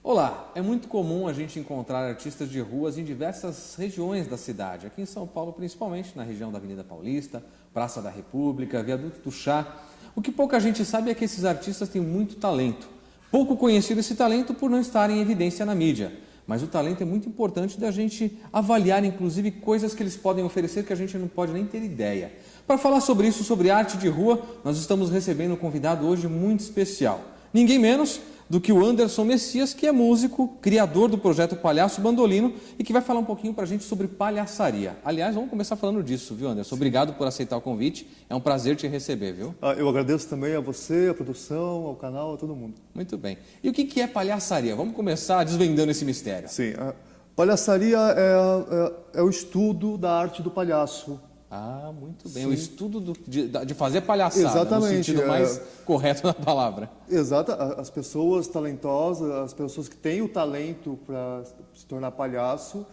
Olá, é muito comum a gente encontrar artistas de ruas em diversas regiões da cidade, aqui em São Paulo principalmente, na região da Avenida Paulista, Praça da República, Viaduto do Chá. O que pouca gente sabe é que esses artistas têm muito talento. Pouco conhecido esse talento por não estar em evidência na mídia, mas o talento é muito importante da gente avaliar, inclusive, coisas que eles podem oferecer que a gente não pode nem ter ideia. Para falar sobre isso, sobre arte de rua, nós estamos recebendo um convidado hoje muito especial. Ninguém menos do que o Anderson Messias, que é músico, criador do projeto Palhaço Bandolino e que vai falar um pouquinho para a gente sobre palhaçaria. Aliás, vamos começar falando disso, viu, Anderson? Obrigado por aceitar o convite, é um prazer te receber, viu? Eu agradeço também a você, a produção, ao canal, a todo mundo. Muito bem. E o que é palhaçaria? Vamos começar desvendando esse mistério. Sim, a palhaçaria é o estudo da arte do palhaço. Ah, muito bem. Sim. O estudo de fazer palhaçada, Exatamente, no sentido mais correto da palavra. Exato, as pessoas talentosas, as pessoas que têm o talento para se tornar palhaço,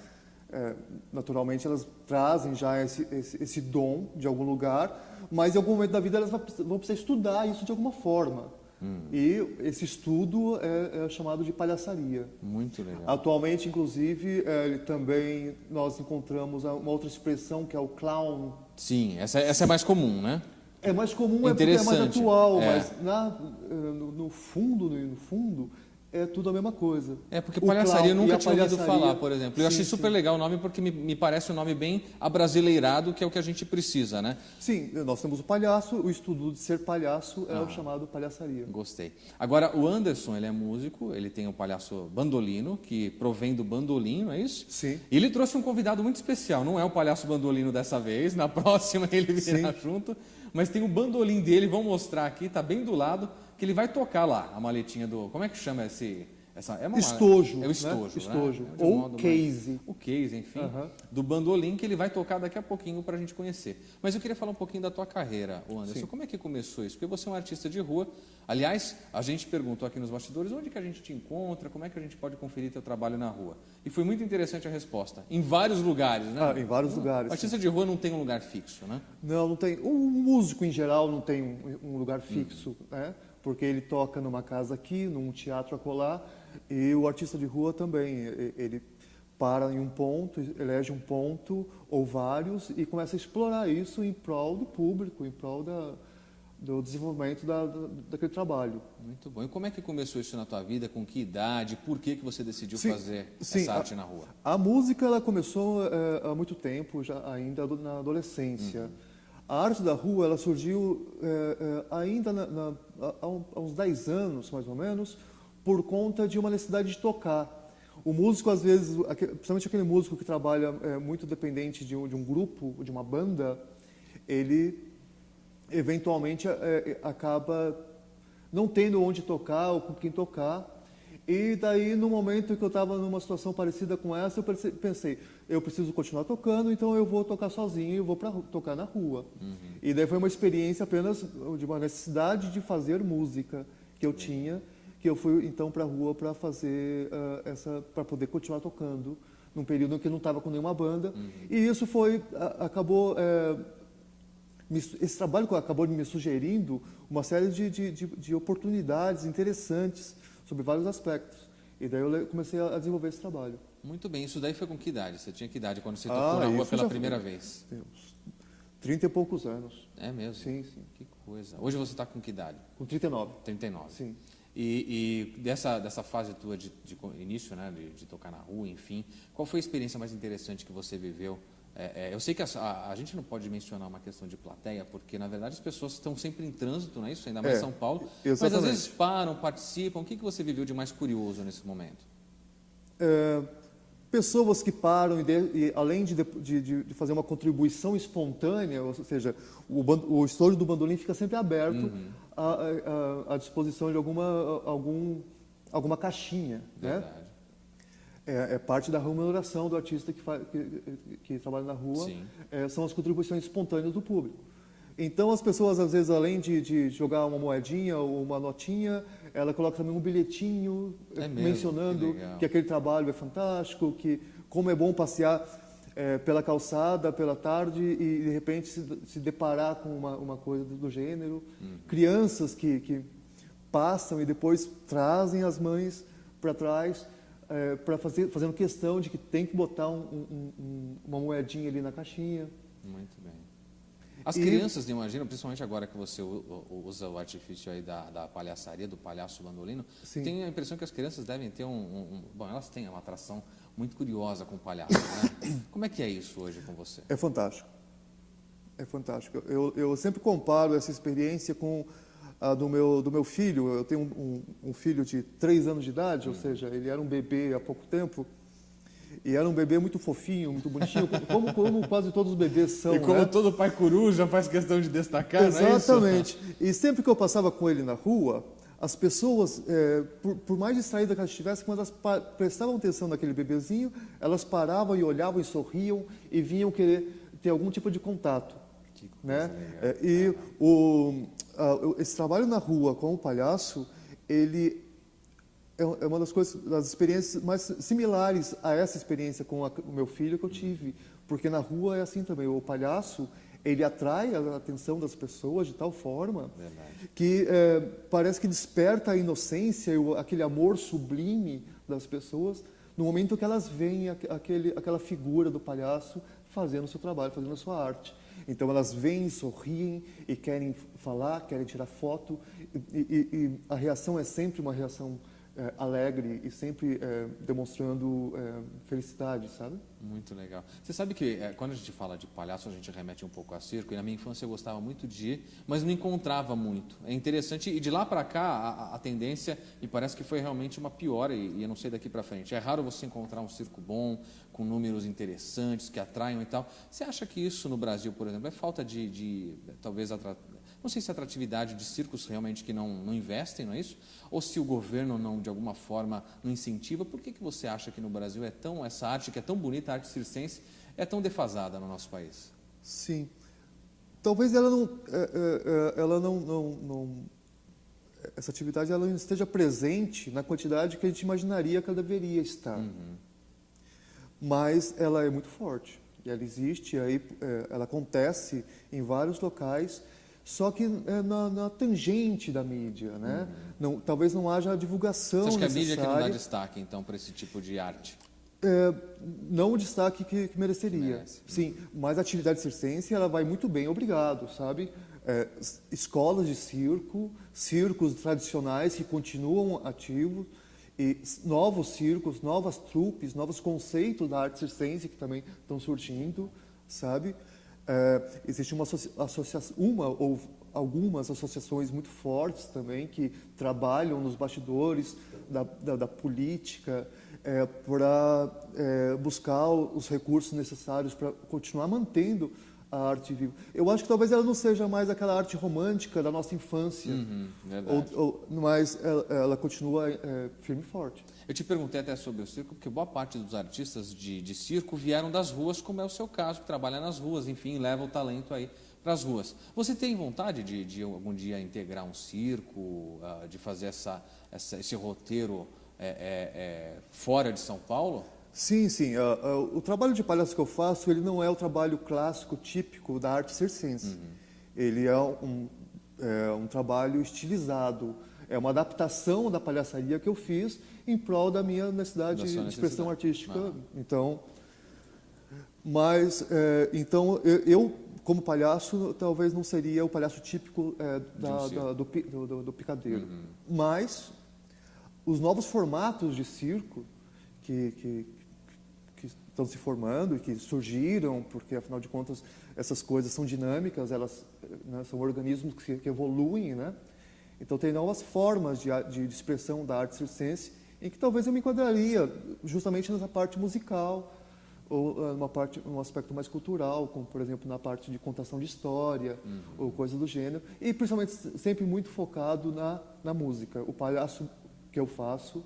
naturalmente elas trazem já esse dom de algum lugar, mas em algum momento da vida elas vão precisar estudar isso de alguma forma. E esse estudo é chamado de palhaçaria. Muito legal. Atualmente, inclusive, também nós encontramos uma outra expressão que é o clown. Sim, essa é mais comum, né? É mais comum, é porque é mais atual, mas no fundo, é tudo a mesma coisa. É, porque palhaçaria eu nunca tinha ouvido falar, por exemplo. Eu achei super legal o nome porque me parece um nome bem abrasileirado, que é o que a gente precisa, né? Sim, nós temos o palhaço, o estudo de ser palhaço é o chamado palhaçaria. Gostei. Agora, o Anderson, ele é músico, ele tem o palhaço Bandolino, que provém do bandolim, não é isso? Sim. E ele trouxe um convidado muito especial, não é o palhaço Bandolino dessa vez, na próxima ele virá junto, mas tem o bandolim dele, vamos mostrar aqui, tá bem do lado, que ele vai tocar lá, a maletinha do... Como é que chama estojo. É o estojo, né? Estojo. Né? Ou case. O case, enfim, do bandolim, que ele vai tocar daqui a pouquinho para a gente conhecer. Mas eu queria falar um pouquinho da tua carreira, Anderson. Sim. Como é que começou isso? Porque você é um artista de rua. Aliás, a gente perguntou aqui nos bastidores, onde que a gente te encontra, como é que a gente pode conferir teu trabalho na rua? E foi muito interessante a resposta. Em vários lugares, né? Em vários lugares. O artista de rua não tem um lugar fixo, né? Não tem. O músico, em geral, não tem um lugar fixo, né? Porque ele toca numa casa aqui, num teatro acolá, e o artista de rua também. Ele para em um ponto, elege um ponto ou vários e começa a explorar isso em prol do público, em prol do desenvolvimento daquele trabalho. Muito bom. E como é que começou isso na tua vida? Com que idade? Por que você decidiu fazer essa arte na rua? A música ela começou há muito tempo, já ainda na adolescência. A arte da rua ela surgiu ainda há uns 10 anos, mais ou menos, por conta de uma necessidade de tocar. O músico, às vezes, principalmente aquele músico que trabalha muito dependente de um grupo, de uma banda, ele eventualmente acaba não tendo onde tocar ou com quem tocar. E daí, no momento que eu estava numa situação parecida com essa, eu pensei, eu preciso continuar tocando, então eu vou tocar sozinho e eu vou tocar na rua. E daí foi uma experiência apenas de uma necessidade de fazer música que eu tinha, que eu fui então para a rua para fazer para poder continuar tocando, num período em que eu não estava com nenhuma banda. E isso esse trabalho acabou me sugerindo uma série de oportunidades interessantes sobre vários aspectos. E daí eu comecei a desenvolver esse trabalho. Muito bem. Isso daí foi com que idade? Você tinha que idade quando você tocou na rua pela primeira vez? 30 e poucos anos. É mesmo? Sim, sim. Que coisa. Hoje você está com que idade? Com 39. 39. Sim. E dessa fase tua de início, né, de tocar na rua, enfim, qual foi a experiência mais interessante que você viveu? Eu sei que a gente não pode mencionar uma questão de plateia, porque, na verdade, as pessoas estão sempre em trânsito, não é isso? Ainda mais em São Paulo. Exatamente. Mas, às vezes, param, participam. O que você viveu de mais curioso nesse momento? Pessoas que param e além de fazer uma contribuição espontânea, ou seja, o estojo do bandolim fica sempre aberto à disposição de alguma caixinha, Verdade. né? É parte da remuneração do artista que trabalha na rua, são as contribuições espontâneas do público. Então, as pessoas, às vezes, além de jogar uma moedinha ou uma notinha, ela coloca também um bilhetinho mencionando que aquele trabalho é fantástico, que como é bom passear pela calçada, pela tarde e, de repente, se deparar com uma coisa do gênero. Crianças que passam e depois trazem as mães para trás, fazendo questão de que tem que botar uma moedinha ali na caixinha. Muito bem. As crianças, imagina, principalmente agora que você usa o artifício aí da palhaçaria, do palhaço bandolino, tenho a impressão que as crianças devem ter bom, elas têm uma atração muito curiosa com o palhaço, né? Como é que é isso hoje com você? É fantástico. É fantástico. Eu sempre comparo essa experiência com a do meu filho. Eu tenho um filho de 3 anos de idade, ou seja, ele era um bebê há pouco tempo. E era um bebê muito fofinho, muito bonitinho, como quase todos os bebês são. E como né? todo pai coruja faz questão de destacar, Exatamente. Não é isso? E sempre que eu passava com ele na rua, as pessoas, por mais distraídas que elas estivessem, quando elas prestavam atenção naquele bebezinho, elas paravam e olhavam e sorriam e vinham querer ter algum tipo de contato. Que coisa né? legal. Esse trabalho na rua com o palhaço, ele é uma das experiências mais similares a essa experiência com o meu filho que eu tive, porque na rua é assim também. O palhaço, ele atrai a atenção das pessoas de tal forma que parece que desperta a inocência e aquele amor sublime das pessoas no momento que elas veem aquela figura do palhaço fazendo o seu trabalho, fazendo a sua arte. Então elas vêm, sorriem e querem falar, querem tirar foto e a reação é sempre uma reação alegre e sempre demonstrando felicidade, sabe? Muito legal. Você sabe que quando a gente fala de palhaço, a gente remete um pouco a circo, e na minha infância eu gostava muito de ir, mas não encontrava muito. É interessante, e de lá para cá a tendência, e parece que foi realmente uma piora, e eu não sei daqui para frente. É raro você encontrar um circo bom, com números interessantes, que atraiam e tal. Você acha que isso no Brasil, por exemplo, é falta de talvez, não sei se é atratividade de circos realmente que não investem, não é isso? Ou se o governo não, de alguma forma, não incentiva. Por que você acha que no Brasil essa arte que é tão bonita, a arte circense, é tão defasada no nosso país? Sim. Talvez ela essa atividade ela não esteja presente na quantidade que a gente imaginaria que ela deveria estar. Mas ela é muito forte. E ela existe, ela acontece em vários locais, só que na tangente da mídia, né? Talvez não haja a divulgação necessária. Você acha que a mídia que não dá destaque, então, para esse tipo de arte? Não o destaque que mereceria. Merece. Sim, mas a atividade circense ela vai muito bem, obrigado, sabe? Escolas de circo, circos tradicionais que continuam ativos, e novos circos, novas trupes, novos conceitos da arte circense que também estão surgindo, sabe? Existe uma ou algumas associações muito fortes também que trabalham nos bastidores da política para buscar os recursos necessários para continuar mantendo a arte viva. Eu acho que talvez ela não seja mais aquela arte romântica da nossa infância, mas ela continua firme e forte. Eu te perguntei até sobre o circo, porque boa parte dos artistas de circo vieram das ruas, como é o seu caso, que trabalha nas ruas, enfim, leva o talento aí para as ruas. Você tem vontade de algum dia integrar um circo, de fazer esse roteiro fora de São Paulo? Sim, sim. O trabalho de palhaço que eu faço, ele não é o trabalho clássico, típico da arte circense. Ele é um trabalho estilizado. É uma adaptação da palhaçaria que eu fiz em prol da minha necessidade de expressão artística. Então, eu, como palhaço, talvez não seria o palhaço típico do picadeiro. Mas os novos formatos de circo que estão se formando e que surgiram, porque, afinal de contas, essas coisas são dinâmicas, elas são organismos que evoluem, né? Então, tem novas formas de expressão da arte circense em que talvez eu me enquadraria justamente nessa parte musical ou um aspecto mais cultural, como, por exemplo, na parte de contação de história ou coisa do gênero, e principalmente sempre muito focado na música. O palhaço que eu faço,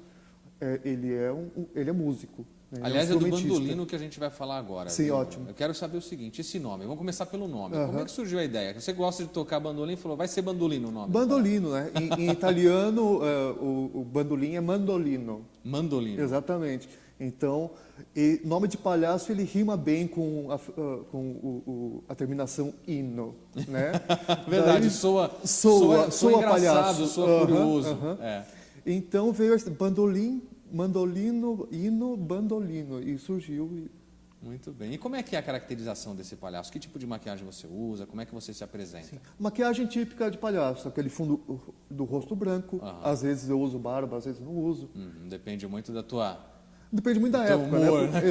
ele é músico. Né? Aliás, é do bandolino que a gente vai falar agora. Sim, viu? ótimo. Eu quero saber o seguinte, esse nome, vamos começar pelo nome. Como é que surgiu a ideia? Você gosta de tocar bandolino e falou, vai ser bandolino o nome? Bandolino, né? Em italiano, o bandolim é mandolino. Mandolino. Exatamente. Então, nome de palhaço, ele rima bem com a terminação ino, né? Verdade, daí, soa engraçado, palhaço, soa curioso. Então veio esse bandolim, mandolino, hino, bandolino, e surgiu. Muito bem. E como é que é a caracterização desse palhaço? Que tipo de maquiagem você usa? Como é que você se apresenta? Sim. Maquiagem típica de palhaço, aquele fundo do rosto branco. Às vezes eu uso barba, às vezes não uso. Depende muito da tua... Depende muito da teu época, humor, né?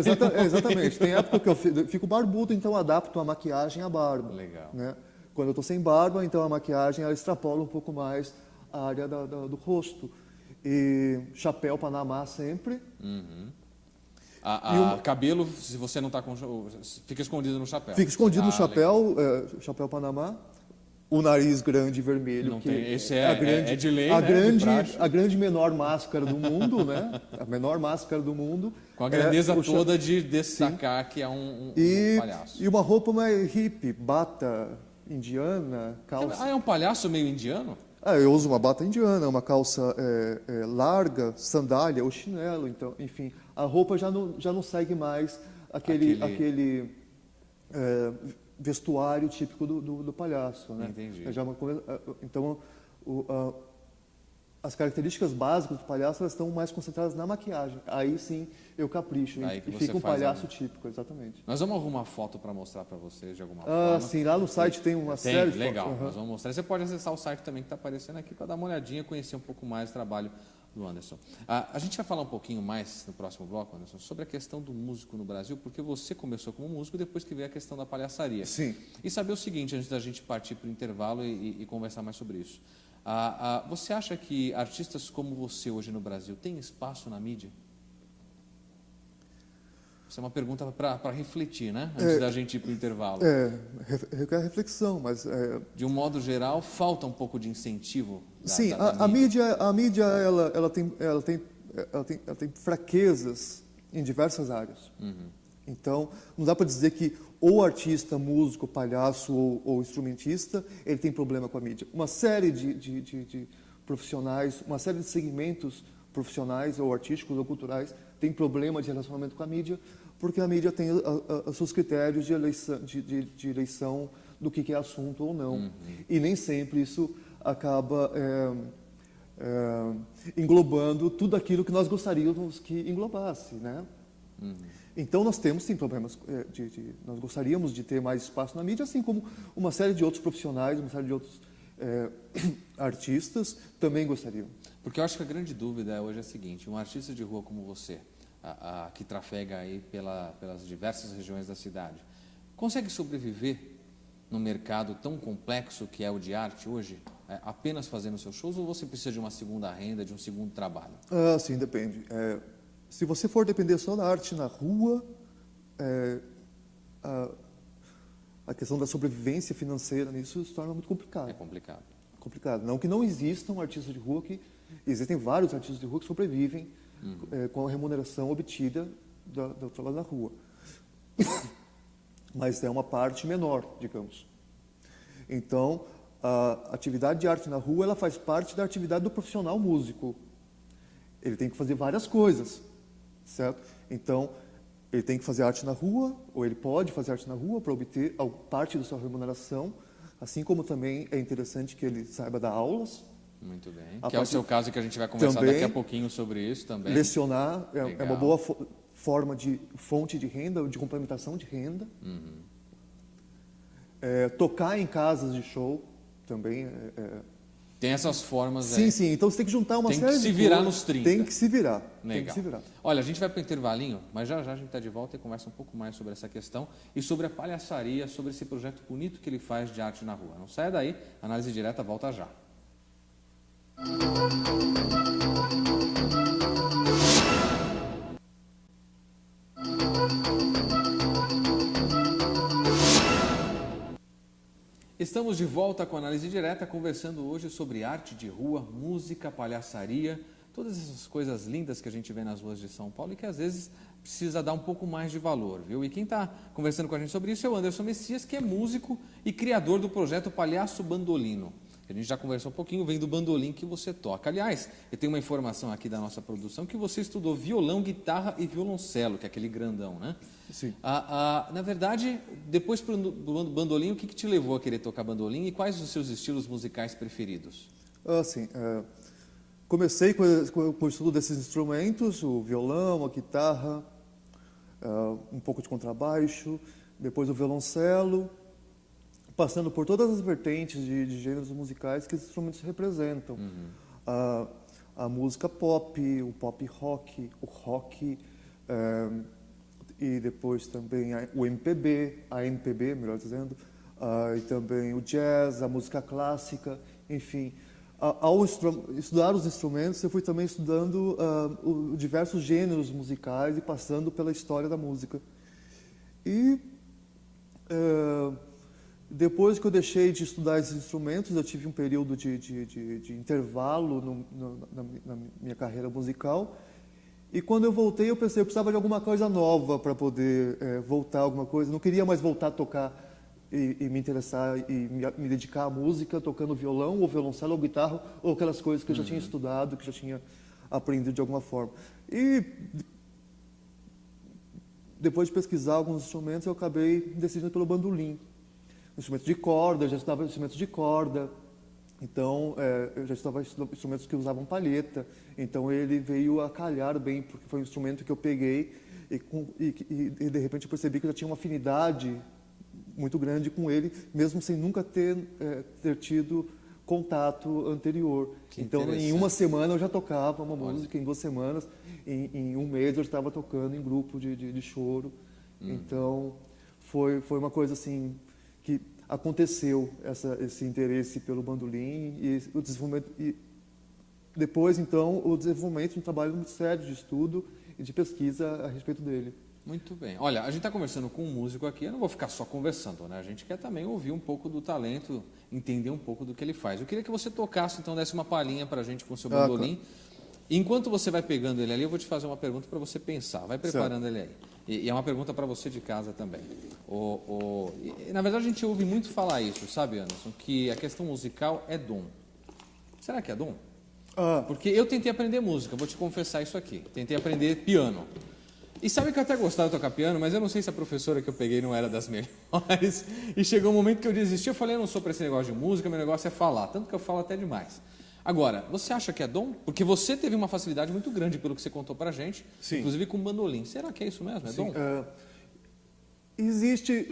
Exatamente. Tem época que eu fico barbudo, então eu adapto a maquiagem à barba. Legal. Né? Quando eu estou sem barba, então a maquiagem ela extrapola um pouco mais a área do rosto. E chapéu Panamá sempre. Cabelo, se você não está com... Fica escondido no chapéu. Fica escondido no chapéu, chapéu Panamá. O nariz grande e vermelho. Não que tem, esse é de lei, a grande menor máscara do mundo, né? A menor máscara do mundo. Com a grandeza toda de destacar que é um palhaço. E uma roupa mais hippie, bata indiana, calça... É um palhaço meio indiano? Eu uso uma bata indiana, uma calça larga, sandália ou chinelo. Então, enfim, a roupa já não segue mais aquele vestuário típico do palhaço, né? Entendi. Então, as características básicas do palhaço elas estão mais concentradas na maquiagem. Aí sim eu capricho e fica um palhaço típico, exatamente. Nós vamos arrumar foto para mostrar para vocês de alguma forma. Sim, lá no site tem uma série de legal. fotos. Nós vamos mostrar. Você pode acessar o site também que está aparecendo aqui para dar uma olhadinha, conhecer um pouco mais o trabalho do Anderson. A gente vai falar um pouquinho mais no próximo bloco, Anderson, sobre a questão do músico no Brasil, porque você começou como músico depois que veio a questão da palhaçaria. Sim. E saber o seguinte, antes da gente partir para o intervalo e conversar mais sobre isso. Você acha que artistas como você hoje no Brasil têm espaço na mídia? Isso é uma pergunta para refletir, né? Antes da gente ir para o intervalo. Requer reflexão, mas... De um modo geral, falta um pouco de incentivo Sim, da a mídia ela tem fraquezas em diversas áreas. Então, não dá para dizer que o artista, músico, palhaço ou instrumentista, ele tem problema com a mídia. Uma série de profissionais, uma série de segmentos profissionais ou artísticos ou culturais tem problema de relacionamento com a mídia, porque a mídia tem os seus critérios de eleição do que é assunto ou não. E nem sempre isso acaba englobando tudo aquilo que nós gostaríamos que englobasse, né? Então nós temos sim problemas, nós gostaríamos de ter mais espaço na mídia, assim como uma série de outros profissionais, uma série de outros artistas também gostariam. Porque eu acho que a grande dúvida hoje é a seguinte: um artista de rua como você, que trafega aí pelas diversas regiões da cidade, consegue sobreviver num mercado tão complexo que é o de arte hoje, apenas fazendo seus shows, ou você precisa de uma segunda renda, de um segundo trabalho? Sim, depende. Se você for depender só da arte na rua, a questão da sobrevivência financeira nisso se torna muito complicado. É complicado. Complicado. Não que não existam artistas de rua existem vários artistas de rua que sobrevivem com a remuneração obtida do trabalho na rua. Mas é uma parte menor, digamos. Então, a atividade de arte na rua ela faz parte da atividade do profissional músico. Ele tem que fazer várias coisas, certo? Então, ele tem que fazer arte na rua, ou ele pode fazer arte na rua para obter parte da sua remuneração, assim como também é interessante que ele saiba dar aulas. Muito bem. Que é o seu caso, que a gente vai conversar daqui a pouquinho sobre isso também. Lecionar é uma boa forma de fonte de renda, de complementação de renda. Tocar em casas de show também. Tem essas formas Sim, sim. Então você tem que juntar uma série de coisas. Tem que se virar nos 30. Tem que se virar. Legal. Tem que se virar. Olha, a gente vai para o intervalinho, mas já a gente está de volta e conversa um pouco mais sobre essa questão e sobre a palhaçaria, sobre esse projeto bonito que ele faz de arte na rua. Não saia daí, Análise Direta volta já. Estamos de volta com a Análise Direta, conversando hoje sobre arte de rua, música, palhaçaria, todas essas coisas lindas que a gente vê nas ruas de São Paulo e que às vezes precisa dar um pouco mais de valor, viu? E quem está conversando com a gente sobre isso é o Anderson Messias, que é músico e criador do projeto Palhaço Bandolino. A gente já conversou um pouquinho, vem do bandolim que você toca. Aliás, eu tenho uma informação aqui da nossa produção que você estudou violão, guitarra e violoncelo, que é aquele grandão, né? Sim. Na verdade, depois do bandolim, o que te levou a querer tocar bandolim e quais os seus estilos musicais preferidos? Sim. Comecei com o estudo desses instrumentos, o violão, a guitarra, um pouco de contrabaixo, depois o violoncelo, passando por todas as vertentes de gêneros musicais que esses instrumentos representam. A música pop, o pop rock, o rock, e depois também o MPB, a MPB, melhor dizendo, e também o jazz, a música clássica, enfim. Ao estudar os instrumentos, eu fui também estudando diversos gêneros musicais e passando pela história da música. E depois que eu deixei de estudar esses instrumentos, eu tive um período de intervalo na minha carreira musical. E quando eu voltei, eu pensei, eu precisava de alguma coisa nova para poder voltar a alguma coisa. Não queria mais voltar a tocar e me interessar e me dedicar à música, tocando violão, ou violoncelo, ou guitarra, ou aquelas coisas que eu já tinha estudado, que já tinha aprendido de alguma forma. E depois de pesquisar alguns instrumentos, eu acabei decidindo pelo bandolim. Instrumentos de corda, eu já estudava instrumentos de corda, então eu já estudava instrumentos que usavam palheta, então ele veio a calhar bem, porque foi um instrumento que eu peguei e de repente eu percebi que eu já tinha uma afinidade muito grande com ele, mesmo sem nunca ter tido contato anterior. Então, em uma semana eu já tocava uma música, em 2 semanas, em um mês eu estava tocando em grupo de choro. Então, foi uma coisa assim que aconteceu, esse interesse pelo bandolim e o desenvolvimento. E depois, então, o desenvolvimento de um trabalho muito sério de estudo e de pesquisa a respeito dele. Muito bem. Olha, a gente está conversando com um músico aqui, eu não vou ficar só conversando, né? A gente quer também ouvir um pouco do talento, entender um pouco do que ele faz. Eu queria que você tocasse, então, desse uma palhinha para a gente com o seu bandolim. Claro. Enquanto você vai pegando ele ali, eu vou te fazer uma pergunta para você pensar. Vai preparando certo. Ele aí. E é uma pergunta para você de casa também. Na verdade, a gente ouve muito falar isso, sabe, Anderson? Que a questão musical é dom. Será que é dom? Porque eu tentei aprender música, vou te confessar isso aqui. Tentei aprender piano. E sabe que eu até gostava de tocar piano, mas eu não sei se a professora que eu peguei não era das melhores. E chegou um momento que eu desisti, eu falei, eu não sou para esse negócio de música, meu negócio é falar. Tanto que eu falo até demais. Agora, você acha que é dom? Porque você teve uma facilidade muito grande pelo que você contou pra gente, sim. Inclusive com bandolim. Será que é isso mesmo? É sim. Dom? Existe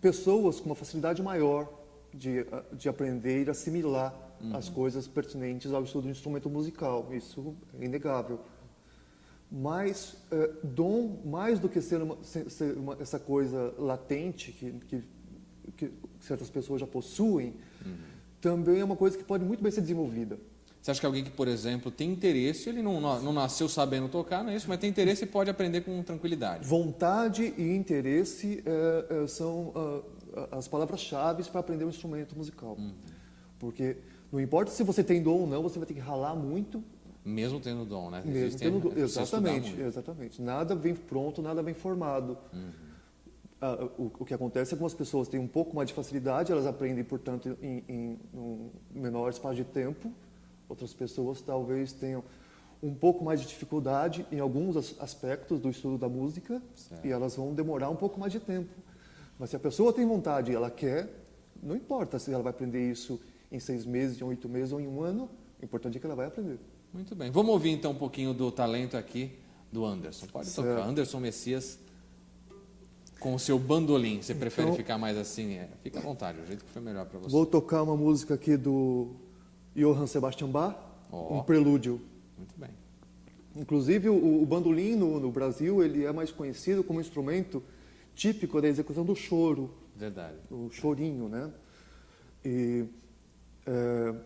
pessoas com uma facilidade maior de aprender e assimilar as coisas pertinentes ao estudo do instrumento musical. Isso é inegável. Mas dom, mais do que ser essa coisa latente que certas pessoas já possuem, também é uma coisa que pode muito bem ser desenvolvida. Você acha que alguém que, por exemplo, tem interesse, ele não nasceu sabendo tocar, não é isso, mas tem interesse e pode aprender com tranquilidade? Vontade e interesse são as palavras-chave para aprender um instrumento musical. Porque não importa se você tem dom ou não, você vai ter que ralar muito. Mesmo tendo dom, né? Mesmo tendo dom, exatamente. Nada vem pronto, nada vem formado. O que acontece é que algumas pessoas têm um pouco mais de facilidade, elas aprendem, portanto, em um menor espaço de tempo. Outras pessoas talvez tenham um pouco mais de dificuldade em alguns aspectos do estudo da música, certo. E elas vão demorar um pouco mais de tempo. Mas se a pessoa tem vontade e ela quer, não importa se ela vai aprender isso em 6 meses, em 8 meses ou em 1 ano, o importante é que ela vai aprender. Muito bem. Vamos ouvir então um pouquinho do talento aqui do Anderson. Pode tocar. Anderson Messias com o seu bandolim. Você prefere ficar mais assim? Fica à vontade, o jeito que foi melhor para você. Vou tocar uma música aqui do Johann Sebastian Bach, um prelúdio. Muito bem. Inclusive, o bandolim no Brasil ele é mais conhecido como instrumento típico da execução do choro. Verdade. O chorinho, né? E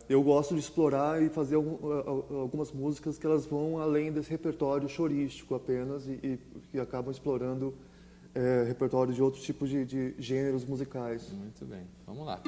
eu gosto de explorar e fazer algumas músicas que elas vão além desse repertório chorístico apenas e que acabam explorando repertório de outros tipos de gêneros musicais. Muito bem, vamos lá.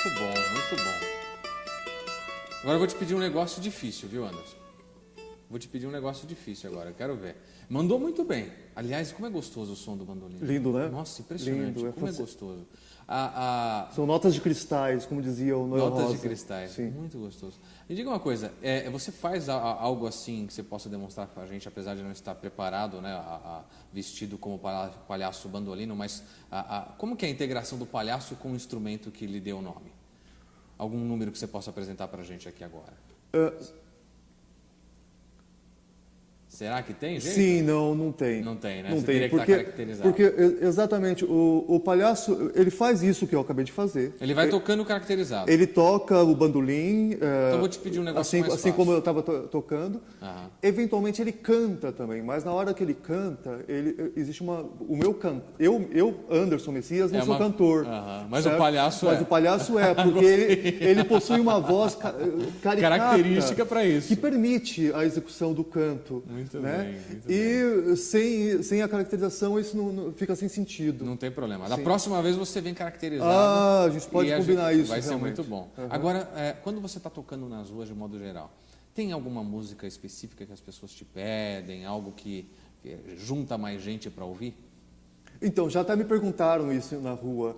Muito bom, muito bom. Agora eu vou te pedir um negócio difícil, viu, Anderson? Vou te pedir um negócio difícil agora, eu quero ver. Mandou muito bem. Aliás, como é gostoso o som do bandolim. Lindo, né? Nossa, impressionante. Lindo, Como é gostoso. São notas de cristais, como dizia o Noel Rosa. Notas de cristais. Sim. Muito gostoso. Me diga uma coisa, você faz algo assim que você possa demonstrar para a gente, apesar de não estar preparado, né, vestido como palhaço bandolino, mas como que é a integração do palhaço com o instrumento que lhe deu o nome? Algum número que você possa apresentar para a gente aqui agora? Será que tem jeito? Sim, não tem. Não tem, né? Não Você tem, teria que estar caracterizado. porque exatamente, o palhaço, ele faz isso que eu acabei de fazer. Ele vai tocando caracterizado. Ele toca o bandolim, Então eu vou te pedir um negócio mais assim fácil. como eu estava tocando. Aham. Eventualmente ele canta também, mas na hora que ele canta, existe o meu canto. Eu, Anderson Messias, não sou cantor. Mas certo? o palhaço Mas o palhaço porque ele possui uma voz caricata, característica para isso. que permite a execução do canto. Muito né? bem, muito e sem a caracterização isso não fica sem sentido. Não tem problema. Da Sim. próxima vez você vem caracterizado. A gente pode combinar isso. Vai realmente. ser muito bom. Agora, quando você está tocando nas ruas de modo geral, tem alguma música específica que as pessoas te pedem, algo que junta mais gente para ouvir? Então, já até me perguntaram isso na rua.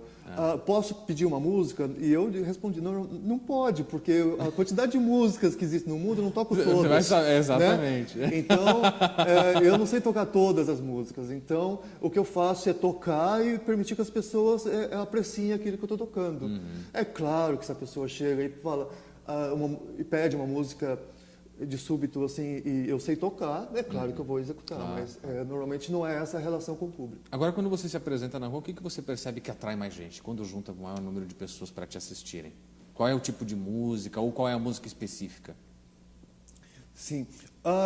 Posso pedir uma música? E eu respondi, não pode, porque a quantidade de músicas que existem no mundo eu não toco todas. Você vai saber, exatamente. Né? Então, eu não sei tocar todas as músicas. Então, o que eu faço é tocar e permitir que as pessoas apreciem aquilo que eu estou tocando. É claro que se a pessoa chega e fala e pede uma música de súbito assim e eu sei tocar, é claro que eu vou executar, mas normalmente não é essa a relação com o público. Agora, quando você se apresenta na rua, o que você percebe que atrai mais gente? Quando junta o maior número de pessoas para te assistirem? Qual é o tipo de música ou qual é a música específica? Sim.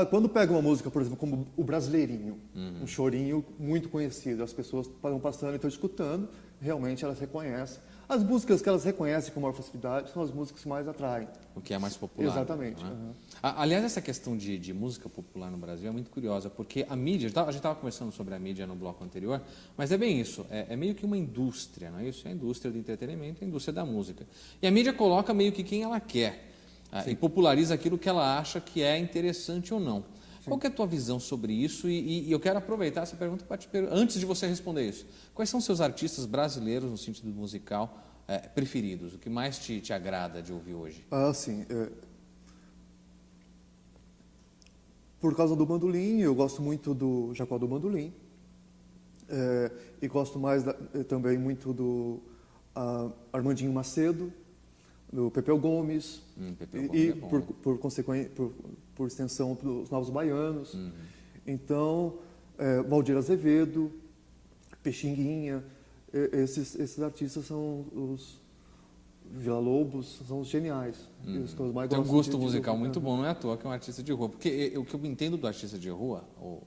Quando pega uma música, por exemplo, como o Brasileirinho, um chorinho muito conhecido, as pessoas estão passando e estão escutando, realmente elas reconhecem. As músicas que elas reconhecem com maior facilidade são as músicas que mais atraem. O que é mais popular. Exatamente. Né? Aliás, essa questão de música popular no Brasil é muito curiosa, porque a mídia, a gente estava conversando sobre a mídia no bloco anterior, mas é bem isso, é meio que uma indústria, não é isso? É a indústria do entretenimento, é a indústria da música. E a mídia coloca meio que quem ela quer, e populariza aquilo que ela acha que é interessante ou não. Qual que é a tua visão sobre isso? E eu quero aproveitar essa pergunta para te perguntar, antes de você responder isso. Quais são os seus artistas brasileiros, no sentido musical, preferidos? O que mais te agrada de ouvir hoje? Sim. Por causa do bandolim, eu gosto muito do Jacó do Bandolim. E gosto mais também muito do Armandinho Macedo, do Pepeu Gomes, Pepeu Gomes e é bom, por consequência, por extensão, dos Novos Baianos. Então, Valdir Azevedo, Pixinguinha, esses artistas são os Villa-Lobos, são os geniais. Os que eu mais Tem um gosto gosto musical muito bom, não é à toa que é um artista de rua. Porque o que eu entendo do artista de rua,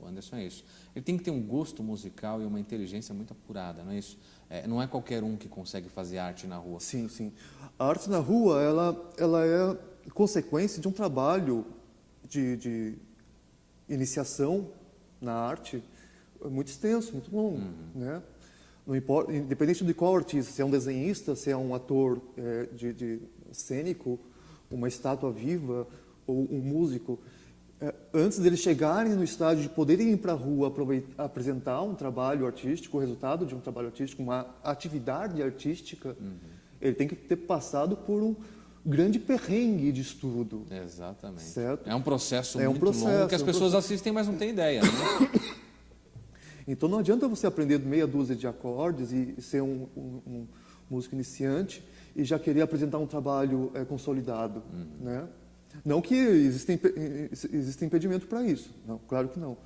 Anderson, é isso. Ele tem que ter um gosto musical e uma inteligência muito apurada, não é isso? Não é qualquer um que consegue fazer arte na rua. Sim, sim. A arte na rua, ela é consequência de um trabalho de iniciação na arte muito extenso, muito longo, né? Não importa, independente de qual artista, se é um desenhista, se é um ator de cênico, uma estátua viva ou um músico, antes deles chegarem no estágio de poderem ir para a rua apresentar um trabalho artístico, o resultado de um trabalho artístico, uma atividade artística, ele tem que ter passado por um grande perrengue de estudo. Exatamente. Certo? É um processo muito longo que as pessoas assistem, mas não têm ideia, né? Então não adianta você aprender meia dúzia de acordes e ser um músico iniciante e já querer apresentar um trabalho consolidado, né? Não que exista impedimento para isso, não, claro que não.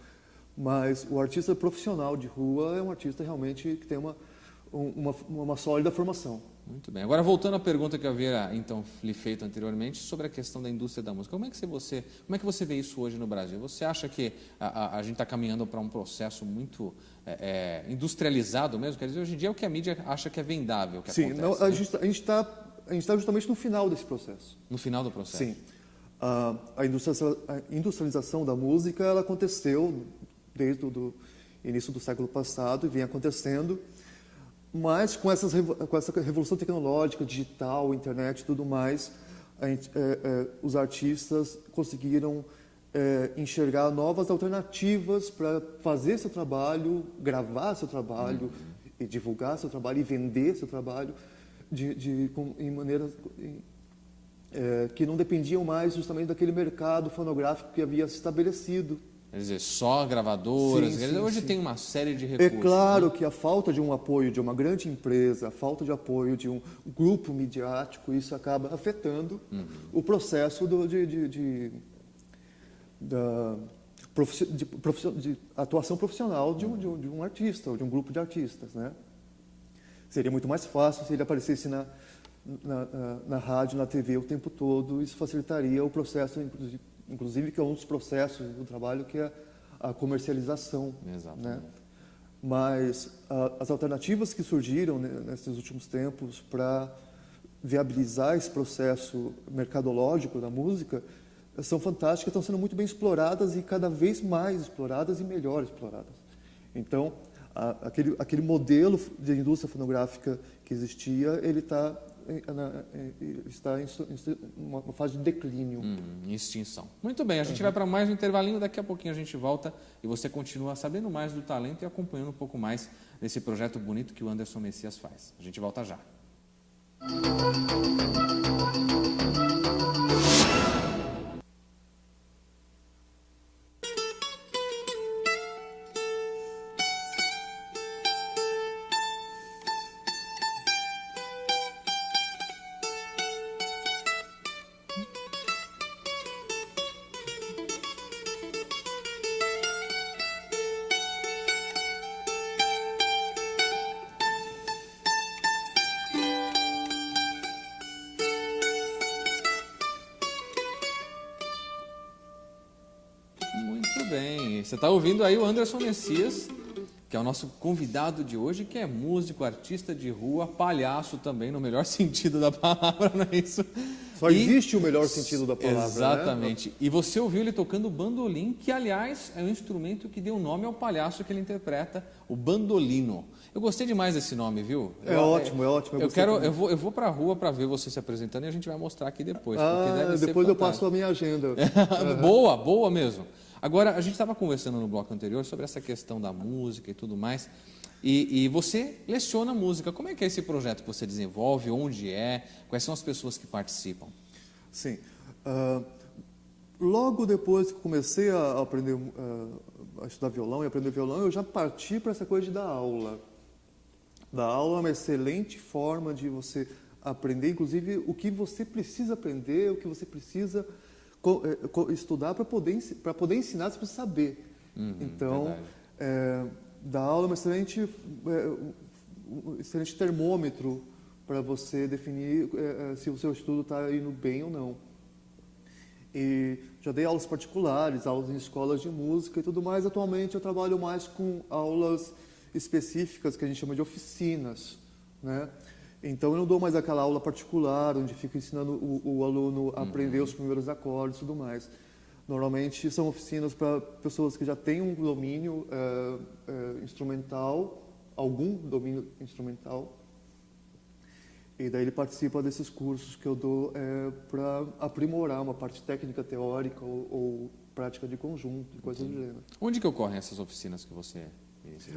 Mas o artista profissional de rua é um artista realmente que tem uma sólida formação. Muito bem. Agora, voltando à pergunta que eu havia então lhe feito anteriormente sobre a questão da indústria da música, como é que você vê isso hoje no Brasil? Você acha que a gente está caminhando para um processo muito industrializado mesmo? Quer dizer, hoje em dia é o que a mídia acha que é vendável, que Sim, acontece, não, né? a gente está justamente no final desse processo. No final do processo? Sim. A industrialização da música ela aconteceu desde o início do século passado e vem acontecendo. Mas com com essa revolução tecnológica, digital, internet e tudo mais, os artistas conseguiram enxergar novas alternativas para fazer seu trabalho, gravar seu trabalho, e divulgar seu trabalho e vender seu trabalho em maneiras que não dependiam mais justamente daquele mercado fonográfico que havia se estabelecido. Quer dizer, só gravadoras. Sim, Hoje sim. tem uma série de recursos. É claro, né? que a falta de um apoio de uma grande empresa, a falta de apoio de um grupo midiático, isso acaba afetando o processo de atuação profissional de um artista ou de um grupo de artistas, né? Seria muito mais fácil se ele aparecesse na rádio, na TV o tempo todo. Isso facilitaria o processo, inclusive que é um dos processos do trabalho, que é a comercialização. Exatamente. Né? Mas as alternativas que surgiram nesses últimos tempos para viabilizar esse processo mercadológico da música são fantásticas, estão sendo muito bem exploradas e cada vez mais exploradas e melhor exploradas. Então, aquele modelo de indústria fonográfica que existia, ele está em uma fase de declínio. Em extinção. Muito bem, a gente vai para mais um intervalinho, daqui a pouquinho a gente volta e você continua sabendo mais do talento e acompanhando um pouco mais desse projeto bonito que o Anderson Messias faz. A gente volta já. Muito bem, você está ouvindo aí o Anderson Messias, que é o nosso convidado de hoje, que é músico, artista de rua, palhaço também, no melhor sentido da palavra, não é isso? Só existe o melhor sentido da palavra, exatamente. Né? E você ouviu ele tocando bandolim, que aliás é o instrumento que deu nome ao palhaço que ele interpreta, o bandolino. Eu gostei demais desse nome, viu? Ótimo. Eu vou para a rua para ver você se apresentando e a gente vai mostrar aqui depois. Porque deve ser depois eu fantástico. passo a minha agenda. Boa mesmo. Agora, a gente estava conversando no bloco anterior sobre essa questão da música e tudo mais, e você leciona música. Como é que é esse projeto que você desenvolve? Onde é? Quais são as pessoas que participam? Sim. Logo depois que comecei a aprender a estudar violão e aprender violão, eu já parti para essa coisa de dar aula. Dar aula é uma excelente forma de você aprender, inclusive, o que você precisa aprender, o que você precisa estudar para poder ensinar, você precisa saber. Então, dar aula é um excelente termômetro para você definir se o seu estudo está indo bem ou não. E já dei aulas particulares, aulas em escolas de música e tudo mais. Atualmente eu trabalho mais com aulas específicas que a gente chama de oficinas, né? Então eu não dou mais aquela aula particular onde fico ensinando o aluno a aprender os primeiros acordes e tudo mais. Normalmente são oficinas para pessoas que já têm um domínio instrumental, algum domínio instrumental. E daí ele participa desses cursos que eu dou para aprimorar uma parte técnica, teórica ou prática de conjunto, coisas do gênero. Onde que ocorrem essas oficinas que você inicia?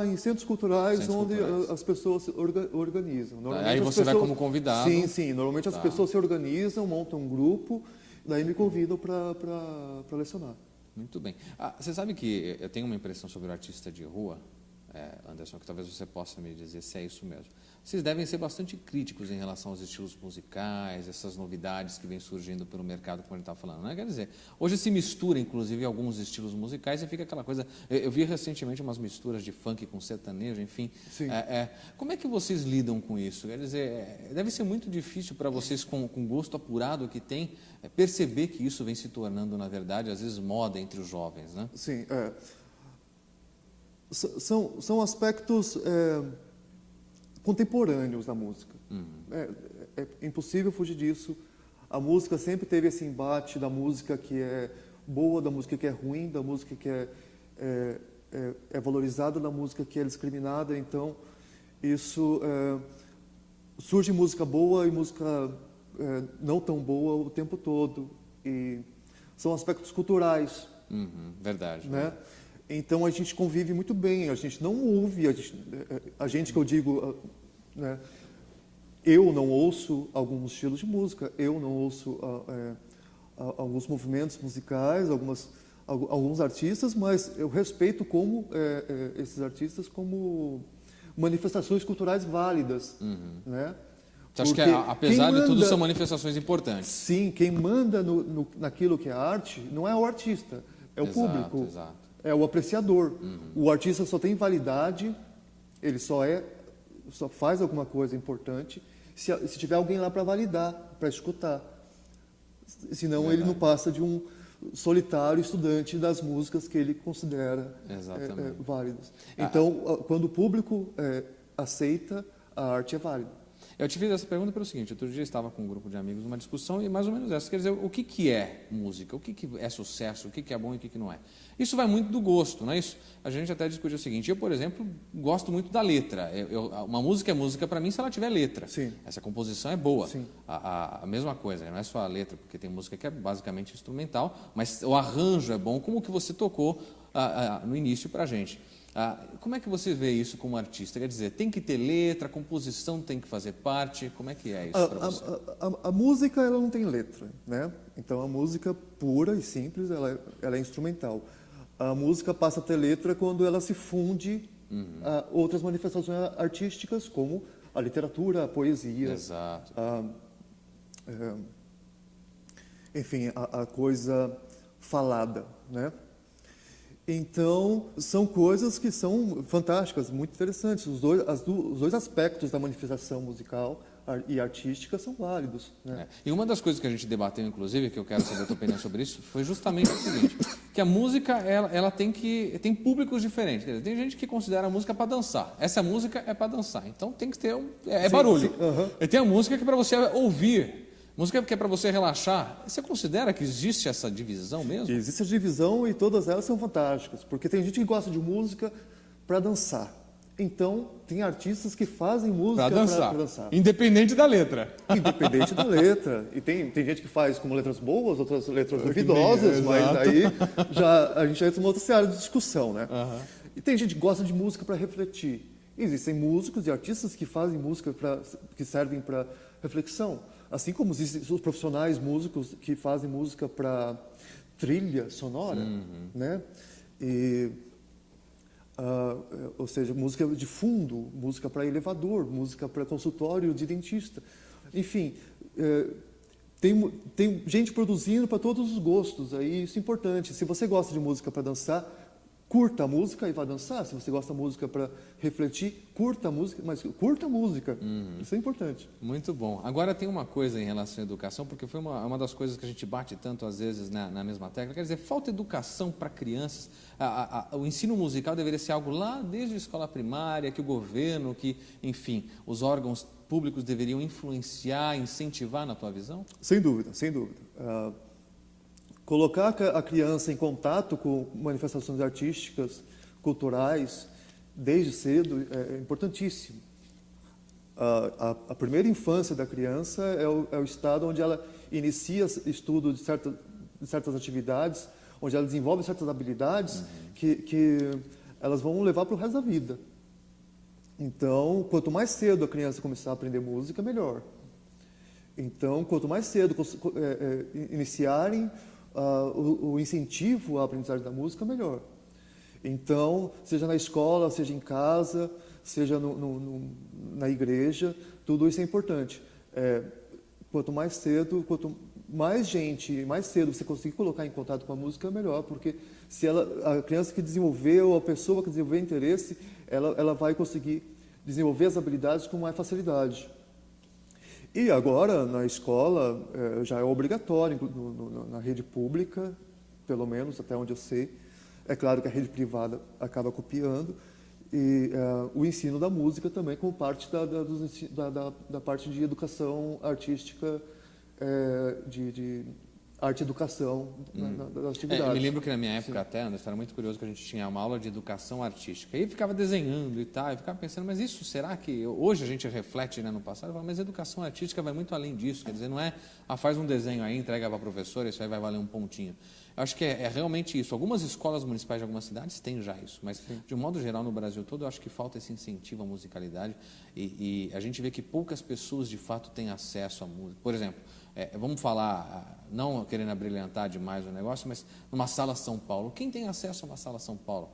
Em centros culturais, onde as pessoas se organizam. Aí você vai como convidado? Sim. Normalmente as pessoas se organizam, montam um grupo, daí me convidam para lecionar. Muito bem. Você sabe que eu tenho uma impressão sobre o artista de rua, Anderson, que talvez você possa me dizer se é isso mesmo. Vocês devem ser bastante críticos em relação aos estilos musicais, essas novidades que vêm surgindo pelo mercado, como a gente estava falando, né? Quer dizer, hoje se mistura, inclusive, alguns estilos musicais e fica aquela coisa... Eu vi recentemente umas misturas de funk com sertanejo, enfim. Sim. Como é que vocês lidam com isso? Quer dizer, deve ser muito difícil para vocês, com o gosto apurado que tem, perceber que isso vem se tornando, na verdade, às vezes, moda entre os jovens, né? Sim, São aspectos contemporâneos da música. É impossível fugir disso. A música sempre teve esse embate da música que é boa, da música que é ruim, da música que é valorizada, da música que é discriminada. Então, isso surge música boa e música não tão boa o tempo todo. E são aspectos culturais. Verdade. Né? Então a gente convive muito bem, a gente não ouve, a gente que eu digo, né? Eu não ouço alguns estilos de música, eu não ouço alguns movimentos musicais, alguns artistas, mas eu respeito esses artistas como manifestações culturais válidas, né? Você acha que, apesar de tudo, são manifestações importantes? Sim, quem manda naquilo que é arte não é o artista, é o público, é o apreciador. O artista só tem validade, ele só faz alguma coisa importante se tiver alguém lá para validar, para escutar. Senão ele não passa de um solitário estudante das músicas que ele considera válidas. Então, quando o público aceita, a arte é válida. Eu te fiz essa pergunta pelo seguinte: outro dia eu estava com um grupo de amigos numa discussão e mais ou menos essa. Quer dizer, o que é música? O que é sucesso? O que é bom e o que não é? Isso vai muito do gosto, não é isso? A gente até discutiu o seguinte: eu, por exemplo, gosto muito da letra. Uma música é música para mim se ela tiver letra. Sim. Essa composição é boa. Sim. A mesma coisa, não é só a letra, porque tem música que é basicamente instrumental, mas o arranjo é bom, como que você tocou no início para a gente. Como é que você vê isso como artista? Quer dizer, tem que ter letra, a composição tem que fazer parte? Como é que é isso para você? A música ela não tem letra, né? Então a música pura e simples ela é instrumental. A música passa a ter letra quando ela se funde a outras manifestações artísticas, como a literatura, a poesia. Exato. Enfim, a coisa falada, né? Então, são coisas que são fantásticas, muito interessantes. Os dois aspectos da manifestação musical e artística são válidos, né? E uma das coisas que a gente debateu, inclusive, que eu quero saber a tua opinião sobre isso, foi justamente o seguinte: que a música ela tem públicos diferentes. Quer dizer, tem gente que considera a música para dançar. Essa música é para dançar, então tem que ter barulho. Sim. E tem a música que é para você ouvir. Música que é para você relaxar. Você considera que existe essa divisão mesmo? Existe a divisão e todas elas são fantásticas, porque tem gente que gosta de música para dançar. Então, tem artistas que fazem música para dançar. Independente da letra. Independente da letra. E tem gente que faz com letras boas, outras letras duvidosas, mas aí a gente entra numa outra área de discussão, né? E tem gente que gosta de música para refletir. Existem músicos e artistas que fazem música que servem para reflexão. Assim como existem os profissionais músicos que fazem música para trilha sonora, né? Ou seja, música de fundo, música para elevador, música para consultório de dentista. Enfim, tem gente produzindo para todos os gostos, aí isso é importante. Se você gosta de música para dançar, curta a música e vá dançar. Se você gosta de música para refletir, curta a música, mas curta a música. Isso é importante. Muito bom. Agora tem uma coisa em relação à educação, porque foi uma das coisas que a gente bate tanto às vezes na mesma tecla. Quer dizer, falta educação para crianças. O ensino musical deveria ser algo lá desde a escola primária, que o governo, que, enfim, os órgãos públicos deveriam influenciar, incentivar, na tua visão? Sem dúvida, sem dúvida. Colocar a criança em contato com manifestações artísticas, culturais, desde cedo, é importantíssimo. A primeira infância da criança é o estado onde ela inicia estudo de certas atividades, onde ela desenvolve certas habilidades que elas vão levar para o resto da vida. Então, quanto mais cedo a criança começar a aprender música, melhor. Então, quanto mais cedo iniciarem o incentivo à aprendizagem da música, melhor. Então, seja na escola, seja em casa, seja na igreja, tudo isso é importante. Quanto mais cedo, quanto mais cedo você conseguir colocar em contato com a música, melhor, porque se a criança que desenvolveu, a pessoa que desenvolveu interesse, ela vai conseguir desenvolver as habilidades com mais facilidade. E agora, na escola, já é obrigatório, na rede pública, pelo menos até onde eu sei. É claro que a rede privada acaba copiando. E o ensino da música também como parte da parte de educação artística arte e educação das atividades. Eu me lembro que na minha época até, Anderson, era muito curioso que a gente tinha uma aula de educação artística. E aí ficava desenhando e tal, e ficava pensando, mas isso, será que... Hoje a gente reflete, né, no passado, fala, mas a educação artística vai muito além disso. Quer dizer, não é, faz um desenho aí, entrega para a professora, isso aí vai valer um pontinho. Eu acho que é realmente isso. Algumas escolas municipais de algumas cidades têm já isso, mas de um modo geral no Brasil todo eu acho que falta esse incentivo à musicalidade e a gente vê que poucas pessoas de fato têm acesso à música. Por exemplo, vamos falar, não querendo abrilhantar demais o negócio, mas numa sala São Paulo. Quem tem acesso a uma sala São Paulo?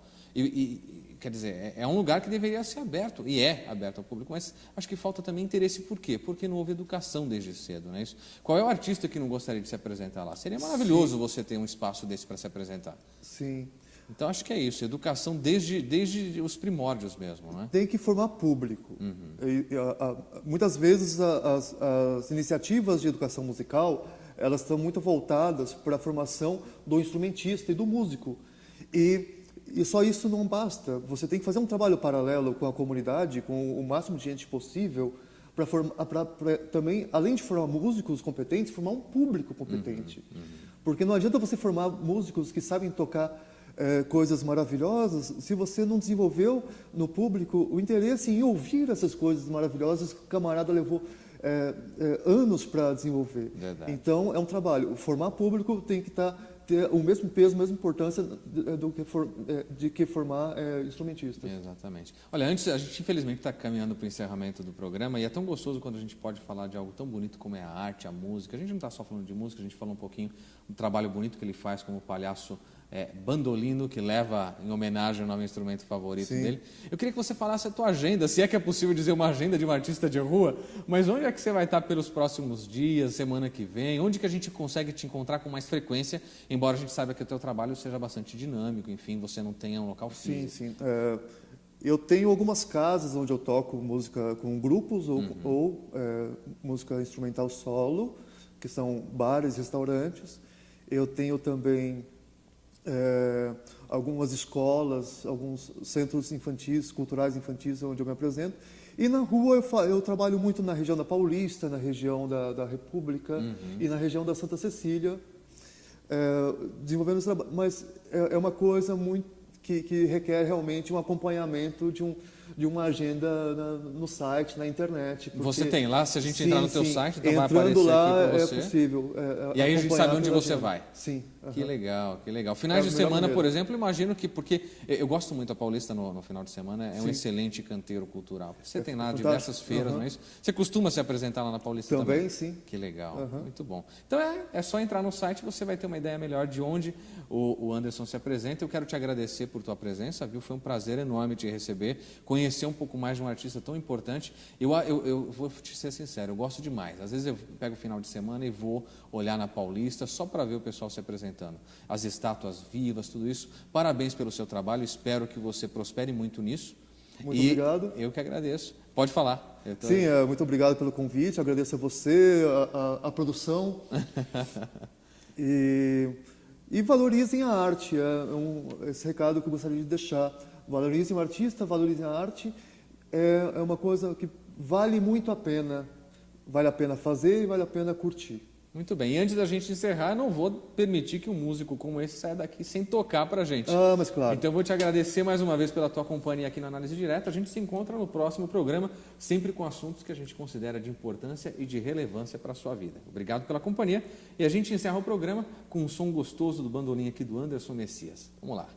Quer dizer, é um lugar que deveria ser aberto, e é aberto ao público, mas acho que falta também interesse. Por quê? Porque não houve educação desde cedo, não é isso? Qual é o artista que não gostaria de se apresentar lá? Seria maravilhoso você ter um espaço desse para se apresentar. Sim. Então, acho que é isso, educação desde os primórdios mesmo, não é? Tem que formar público. Muitas vezes as iniciativas de educação musical, elas estão muito voltadas para a formação do instrumentista e do músico. E só isso não basta. Você tem que fazer um trabalho paralelo com a comunidade, com o máximo de gente possível, para também, além de formar músicos competentes, formar um público competente. Porque não adianta você formar músicos que sabem tocar coisas maravilhosas se você não desenvolveu no público o interesse em ouvir essas coisas maravilhosas que o camarada levou anos para desenvolver. Verdade. Então, é um trabalho. Formar público tem que ter o mesmo peso, a mesma importância de que formar instrumentistas. Exatamente. Olha, antes, a gente infelizmente está caminhando para o encerramento do programa e é tão gostoso quando a gente pode falar de algo tão bonito como é a arte, a música. A gente não está só falando de música, a gente falou um pouquinho do trabalho bonito que ele faz como palhaço bandolino, que leva em homenagem ao nome instrumento favorito dele. Eu queria que você falasse a tua agenda, se é que é possível dizer uma agenda de um artista de rua, mas onde é que você vai estar pelos próximos dias, semana que vem? Onde que a gente consegue te encontrar com mais frequência, embora a gente saiba que o teu trabalho seja bastante dinâmico, enfim, você não tenha um local físico. Sim. Eu tenho algumas casas onde eu toco música com grupos ou música instrumental solo, que são bares, restaurantes. Eu tenho também algumas escolas, alguns centros infantis, culturais infantis, onde eu me apresento. E na rua eu trabalho muito na região da Paulista, na região da República e na região da Santa Cecília, desenvolvendo esse trabalho. Mas é uma coisa muito que requer realmente um acompanhamento de uma agenda no site, na internet. Porque, você tem lá, se a gente entrar no teu site, então vai entrando aparecer lá aqui para você. É possível. E aí a gente sabe onde você agenda. vai. Sim. Que legal, que legal. Finais de semana, por exemplo, imagino que, porque eu gosto muito da Paulista no final de semana, é um excelente canteiro cultural. Você tem lá diversas feiras, não é isso? Você costuma se apresentar lá na Paulista também? Também, sim. Que legal, muito bom. Então é só entrar no site e você vai ter uma ideia melhor de onde o Anderson se apresenta. Eu quero te agradecer por tua presença, viu? Foi um prazer enorme te receber, conhecer um pouco mais de um artista tão importante. Eu vou te ser sincero, eu gosto demais. Às vezes eu pego o final de semana e vou olhar na Paulista só para ver o pessoal se apresentando. As estátuas vivas, tudo isso. Parabéns pelo seu trabalho, espero que você prospere muito nisso. Muito obrigado. Eu que agradeço. Pode falar. Sim, muito obrigado pelo convite, agradeço a você, a produção. E valorizem a arte, esse recado que eu gostaria de deixar. Valorizem o artista, valorizem a arte. É uma coisa que vale muito a pena. Vale a pena fazer e vale a pena curtir. Muito bem. E antes da gente encerrar, eu não vou permitir que um músico como esse saia daqui sem tocar pra gente. Mas claro. Então eu vou te agradecer mais uma vez pela tua companhia aqui na Análise Direta. A gente se encontra no próximo programa, sempre com assuntos que a gente considera de importância e de relevância para a sua vida. Obrigado pela companhia. E a gente encerra o programa com um som gostoso do bandolim aqui do Anderson Messias. Vamos lá.